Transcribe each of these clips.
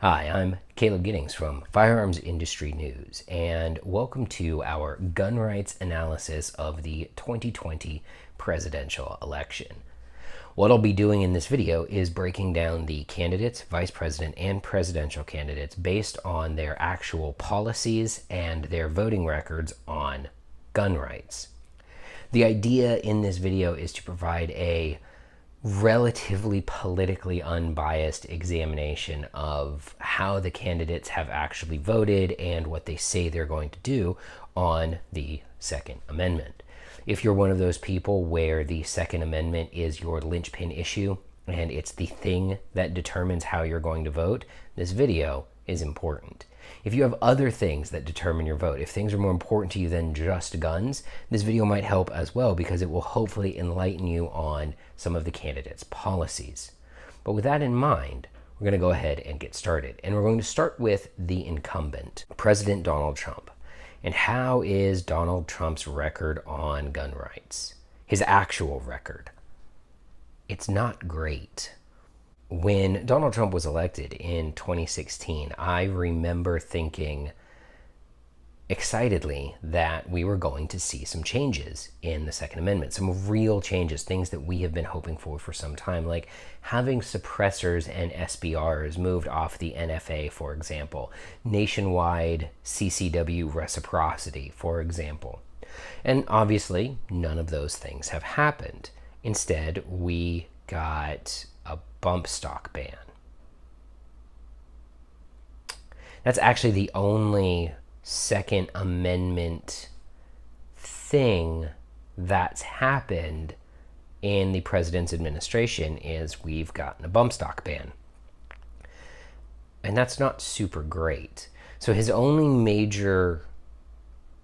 Hi, I'm Caleb Giddings from Firearms Industry News, and welcome to our gun rights analysis of the 2020 presidential election. What I'll be doing in this video is breaking down the candidates, vice president and presidential candidates based on their actual policies and their voting records on gun rights. The idea in this video is to provide a relatively politically unbiased examination of how the candidates have actually voted and what they say they're going to do on the Second Amendment. If you're one of those people where the Second Amendment is your linchpin issue and it's the thing that determines how you're going to vote, this video is important. If you have other things that determine your vote, if things are more important to you than just guns, this video might help as well because it will hopefully enlighten you on some of the candidates' policies. But with that in mind, we're going to go ahead and get started. And we're going to start with the incumbent, President Donald Trump. And how is Donald Trump's record on gun rights? His actual record. It's not great. When Donald Trump was elected in 2016, I remember thinking excitedly that we were going to see some changes in the Second Amendment, some real changes, things that we have been hoping for some time, like having suppressors and SBRs moved off the NFA, for example, nationwide CCW reciprocity, for example. And obviously, none of those things have happened. Instead, we got a bump stock ban. That's actually the only Second Amendment thing that's happened in the president's administration is we've gotten a bump stock ban. And that's not super great. So his only major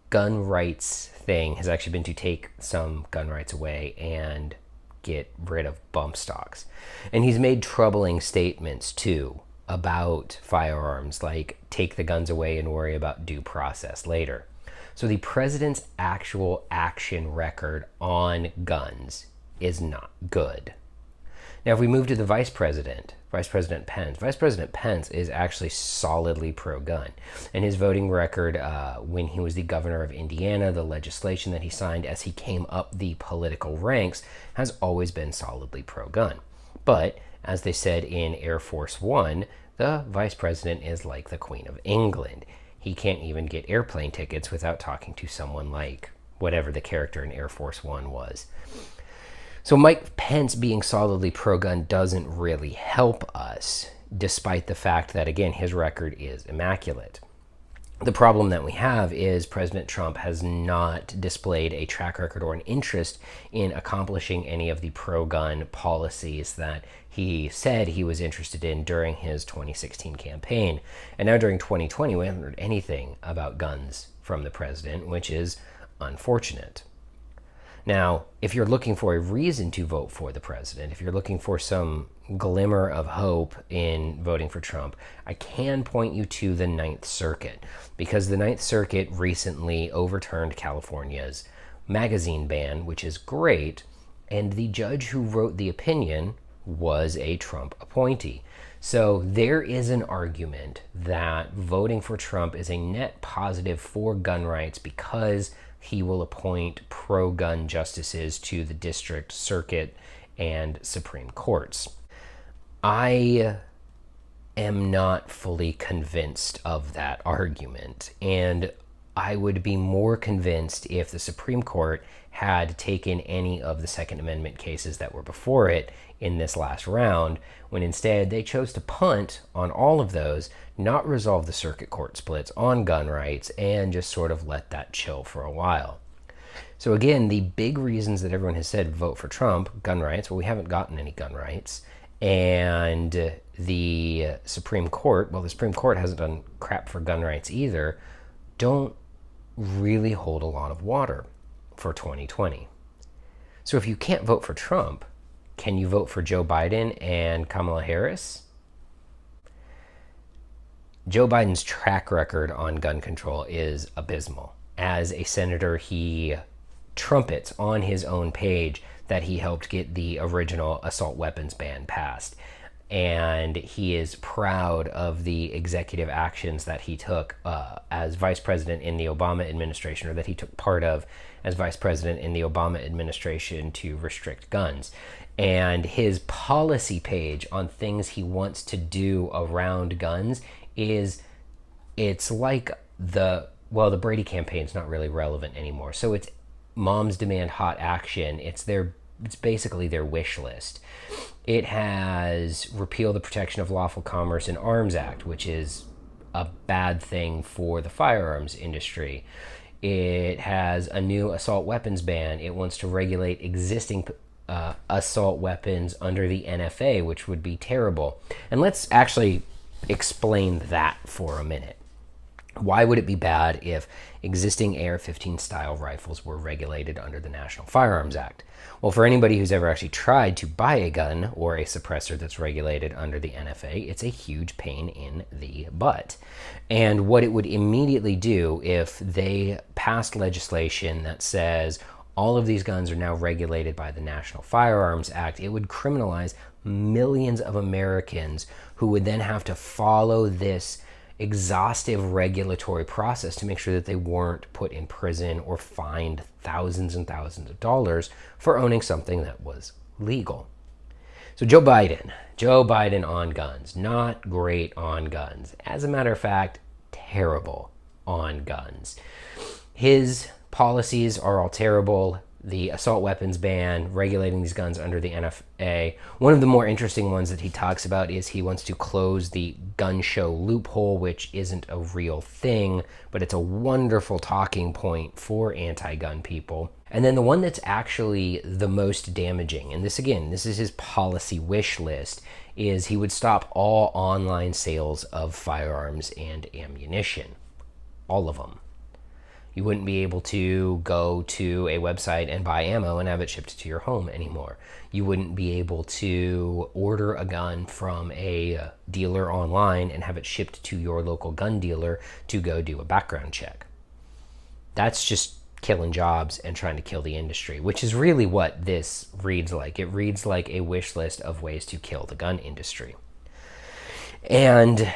gun rights thing has actually been to take some gun rights away and get rid of bump stocks. And he's made troubling statements too about firearms, like take the guns away and worry about due process later. So the president's actual action record on guns is not good. Now, if we move to the Vice President Pence is actually solidly pro-gun. And his voting record when he was the governor of Indiana, the legislation that he signed as he came up the political ranks has always been solidly pro-gun. But, as they said in Air Force One, the Vice President is like the Queen of England. He can't even get airplane tickets without talking to someone like whatever the character in Air Force One was. So Mike Pence being solidly pro-gun doesn't really help us, despite the fact that, again, his record is immaculate. The problem that we have is President Trump has not displayed a track record or an interest in accomplishing any of the pro-gun policies that he said he was interested in during his 2016 campaign. And now during 2020, we haven't heard anything about guns from the president, which is unfortunate. Now, if you're looking for a reason to vote for the president, if you're looking for some glimmer of hope in voting for Trump, I can point you to the Ninth Circuit, because the Ninth Circuit recently overturned California's magazine ban, which is great, and the judge who wrote the opinion was a Trump appointee. So there is an argument that voting for Trump is a net positive for gun rights because he will appoint pro-gun justices to the district, circuit, and Supreme Courts. I am not fully convinced of that argument, and I would be more convinced if the Supreme Court had taken any of the Second Amendment cases that were before it in this last round, when instead they chose to punt on all of those, not resolve the circuit court splits on gun rights, and just sort of let that chill for a while. So again, the big reasons that everyone has said vote for Trump, gun rights, well, we haven't gotten any gun rights. And the Supreme Court, well, the Supreme Court hasn't done crap for gun rights either, don't really hold a lot of water for 2020. So if you can't vote for Trump, can you vote for Joe Biden and Kamala Harris? Joe Biden's track record on gun control is abysmal. As a senator, he trumpets on his own page that he helped get the original assault weapons ban passed. and he is proud of the executive actions that he took as vice president in the Obama administration, or that he took part of as vice president in the Obama administration to restrict guns. And his policy page on things he wants to do around guns it's like the Brady campaign's not really relevant anymore. So it's Moms Demand Hot Action. It's basically their wish list. It has repeal the Protection of Lawful Commerce in Arms Act, which is a bad thing for the firearms industry. It has a new assault weapons ban. It wants to regulate existing assault weapons under the NFA, which would be terrible. And let's actually explain that for a minute. Why would it be bad if existing AR-15 style rifles were regulated under the National Firearms Act? Well, for anybody who's ever actually tried to buy a gun or a suppressor that's regulated under the NFA, it's a huge pain in the butt. And what it would immediately do if they passed legislation that says all of these guns are now regulated by the National Firearms Act, it would criminalize millions of Americans who would then have to follow this exhaustive regulatory process to make sure that they weren't put in prison or fined thousands and thousands of dollars for owning something that was legal. So Joe Biden on guns, not great on guns. As a matter of fact, terrible on guns. His policies are all terrible. The assault weapons ban, regulating these guns under the NFA. One of the more interesting ones that he talks about is he wants to close the gun show loophole, which isn't a real thing, but it's a wonderful talking point for anti-gun people. And then the one that's actually the most damaging, and this is his policy wish list, is he would stop all online sales of firearms and ammunition. All of them. You wouldn't be able to go to a website and buy ammo and have it shipped to your home anymore. You wouldn't be able to order a gun from a dealer online and have it shipped to your local gun dealer to go do a background check. That's just killing jobs and trying to kill the industry, which is really what this reads like. It reads like a wish list of ways to kill the gun industry. And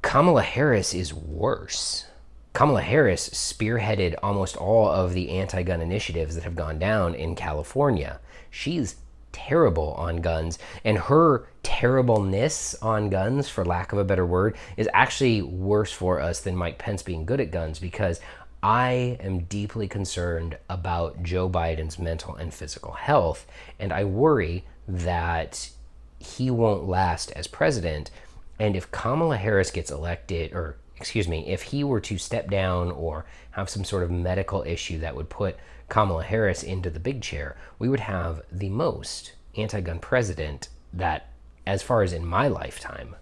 Kamala Harris is worse. Kamala Harris spearheaded almost all of the anti-gun initiatives that have gone down in California. She's terrible on guns, and her terribleness on guns, for lack of a better word, is actually worse for us than Mike Pence being good at guns, because I am deeply concerned about Joe Biden's mental and physical health, and I worry that he won't last as president. And if Kamala Harris gets elected, if he were to step down or have some sort of medical issue that would put Kamala Harris into the big chair, we would have the most anti-gun president that, as far as in my lifetime.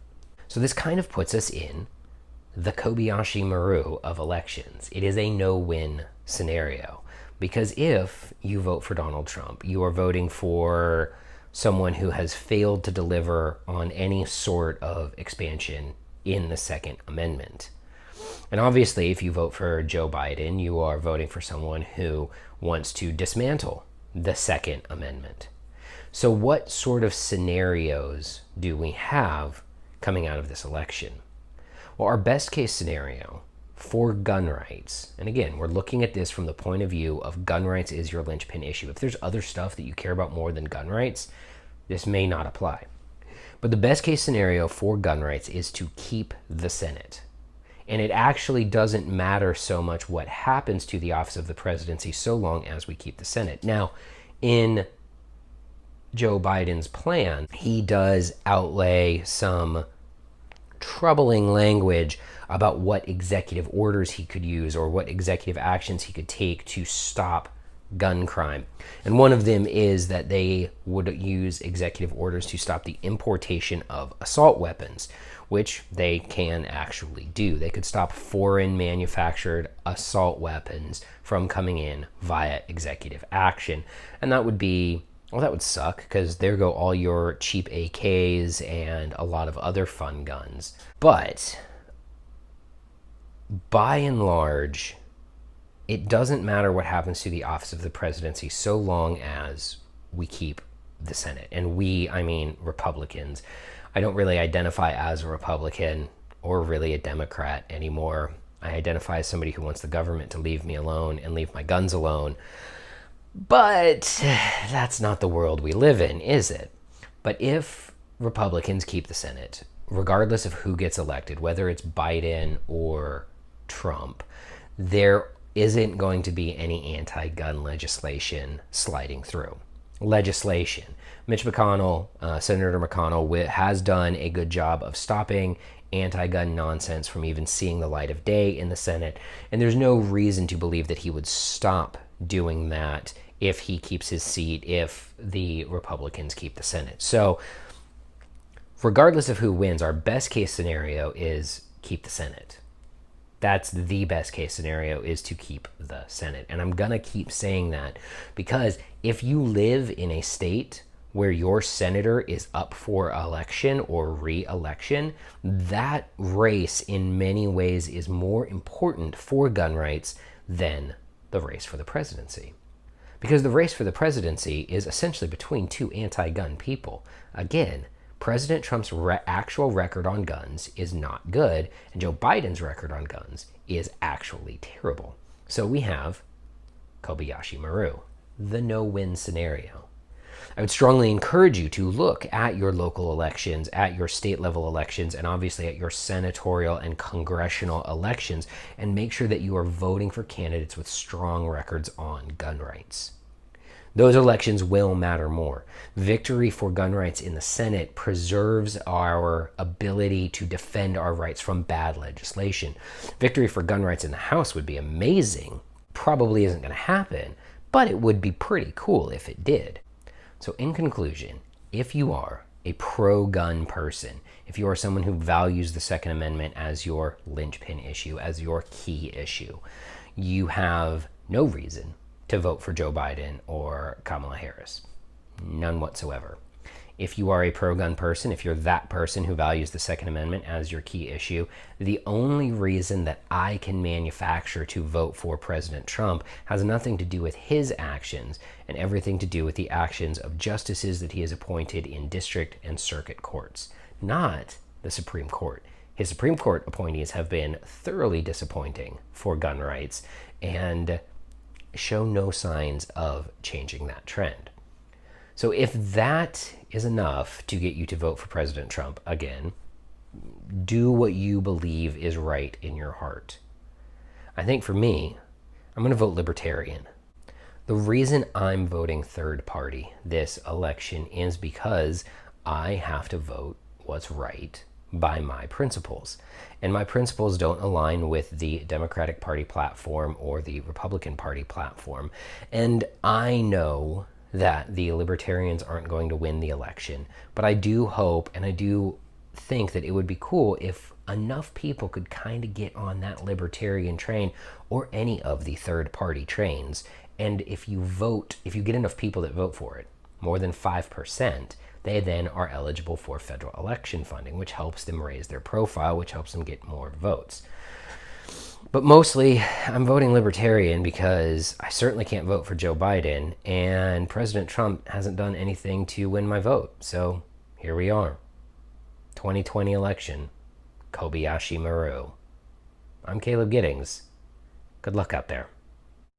So this kind of puts us in the Kobayashi Maru of elections. It is a no-win scenario, because if you vote for Donald Trump, you are voting for someone who has failed to deliver on any sort of expansion in the Second Amendment. And obviously, if you vote for Joe Biden, you are voting for someone who wants to dismantle the Second Amendment. So what sort of scenarios do we have coming out of this election? Well, our best case scenario for gun rights, and again, we're looking at this from the point of view of gun rights is your linchpin issue. If there's other stuff that you care about more than gun rights, this may not apply. But the best case scenario for gun rights is to keep the Senate. And it actually doesn't matter so much what happens to the office of the presidency so long as we keep the Senate. Now, in Joe Biden's plan, he does outlay some troubling language about what executive orders he could use or what executive actions he could take to stop gun crime. And one of them is that they would use executive orders to stop the importation of assault weapons, which they can actually do. They could stop foreign manufactured assault weapons from coming in via executive action. And that would be, well, that would suck, because there go all your cheap AKs and a lot of other fun guns. But by and large, it doesn't matter what happens to the office of the presidency so long as we keep the Senate. And we, I mean Republicans. I don't really identify as a Republican or really a Democrat anymore. I identify as somebody who wants the government to leave me alone and leave my guns alone. But that's not the world we live in, is it? But if Republicans keep the Senate, regardless of who gets elected, whether it's Biden or Trump, there isn't going to be any anti-gun legislation sliding through. Legislation. Mitch McConnell, Senator McConnell, has done a good job of stopping anti-gun nonsense from even seeing the light of day in the Senate, and there's no reason to believe that he would stop doing that if he keeps his seat, if the Republicans keep the Senate. So regardless of who wins, our best case scenario is keep the Senate. That's the best case scenario, is to keep the Senate. And I'm going to keep saying that because if you live in a state where your senator is up for election or re-election, that race in many ways is more important for gun rights than the race for the presidency. Because the race for the presidency is essentially between two anti-gun people. Again, President Trump's actual record on guns is not good, and Joe Biden's record on guns is actually terrible. So we have Kobayashi Maru, the no-win scenario. I would strongly encourage you to look at your local elections, at your state level elections, and obviously at your senatorial and congressional elections, and make sure that you are voting for candidates with strong records on gun rights. Those elections will matter more. Victory for gun rights in the Senate preserves our ability to defend our rights from bad legislation. Victory for gun rights in the House would be amazing. Probably isn't going to happen, but it would be pretty cool if it did. So in conclusion, if you are a pro-gun person, if you are someone who values the Second Amendment as your linchpin issue, as your key issue, you have no reason to vote for Joe Biden or Kamala Harris. None whatsoever. If you are a pro-gun person, if you're that person who values the Second Amendment as your key issue, the only reason that I can manufacture to vote for President Trump has nothing to do with his actions and everything to do with the actions of justices that he has appointed in district and circuit courts, not the Supreme Court. His Supreme Court appointees have been thoroughly disappointing for gun rights and show no signs of changing that trend. So if that is enough to get you to vote for President Trump, again, do what you believe is right in your heart. I think for me, I'm going to vote Libertarian. The reason I'm voting third party this election is because I have to vote what's right by my principles. And my principles don't align with the Democratic Party platform or the Republican Party platform. And I know that the Libertarians aren't going to win the election, but I do hope and I do think that it would be cool if enough people could kind of get on that Libertarian train or any of the third party trains. And if you get enough people that vote for it, more than 5%, they then are eligible for federal election funding, which helps them raise their profile, which helps them get more votes. But mostly, I'm voting Libertarian because I certainly can't vote for Joe Biden, and President Trump hasn't done anything to win my vote. So here we are. 2020 election. Kobayashi Maru. I'm Caleb Giddings. Good luck out there.